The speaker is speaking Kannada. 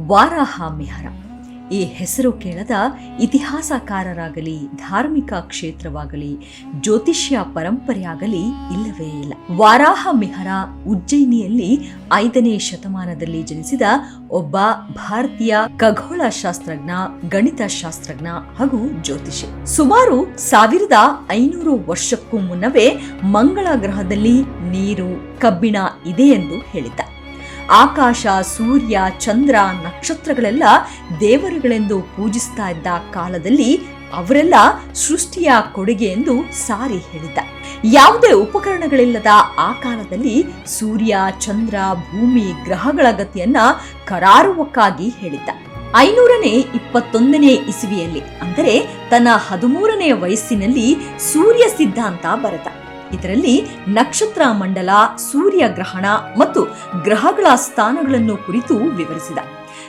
ವಾರಾಹ ಮಿಹರ. ಈ ಹೆಸರು ಕೇಳದ ಇತಿಹಾಸಕಾರರಾಗಲಿ, ಧಾರ್ಮಿಕ ಕ್ಷೇತ್ರವಾಗಲಿ, ಜ್ಯೋತಿಷ್ಯ ಪರಂಪರೆಯಾಗಲಿ ಇಲ್ಲವೇ ಇಲ್ಲ. ವಾರಾಹ ಮಿಹರ ಉಜ್ಜಯಿನಿಯಲ್ಲಿ 5ನೇ ಶತಮಾನದಲ್ಲಿ ಜನಿಸಿದ ಒಬ್ಬ ಭಾರತೀಯ ಖಗೋಳ ಶಾಸ್ತ್ರಜ್ಞ, ಗಣಿತ ಶಾಸ್ತ್ರಜ್ಞ ಹಾಗೂ ಜ್ಯೋತಿಷಿ. ಸುಮಾರು 1500 ವರ್ಷಕ್ಕೂ ಮುನ್ನವೇ ಮಂಗಳ ಗ್ರಹದಲ್ಲಿ ನೀರು, ಕಬ್ಬಿಣ ಇದೆ ಎಂದು ಹೇಳಿದ್ದ. ಆಕಾಶ, ಸೂರ್ಯ, ಚಂದ್ರ, ನಕ್ಷತ್ರಗಳೆಲ್ಲ ದೇವರುಗಳೆಂದು ಪೂಜಿಸ್ತಾ ಇದ್ದ ಕಾಲದಲ್ಲಿ ಅವರೆಲ್ಲ ಸೃಷ್ಟಿಯ ಕೊಡುಗೆ ಎಂದು ಸಾರಿ ಹೇಳಿದ್ದ. ಯಾವುದೇ ಉಪಕರಣಗಳಿಲ್ಲದ ಆ ಕಾಲದಲ್ಲಿ ಸೂರ್ಯ, ಚಂದ್ರ, ಭೂಮಿ, ಗ್ರಹಗಳ ಗತಿಯನ್ನ ಕರಾರುವಕ್ಕಾಗಿ ಹೇಳಿದ್ದ. 521ನೇ ಇಸವಿಯಲ್ಲಿ, ಅಂದರೆ ತನ್ನ 13ನೇ ವಯಸ್ಸಿನಲ್ಲಿ ಸೂರ್ಯ ಸಿದ್ಧಾಂತ ಬರೆದ. ಇದರಲ್ಲಿ ನಕ್ಷತ್ರ ಮಂಡಲ, ಸೂರ್ಯ ಗ್ರಹಣ ಮತ್ತು ಗ್ರಹಗಳ ಸ್ಥಾನಗಳನ್ನು ಕುರಿತು ವಿವರಿಸಿದ.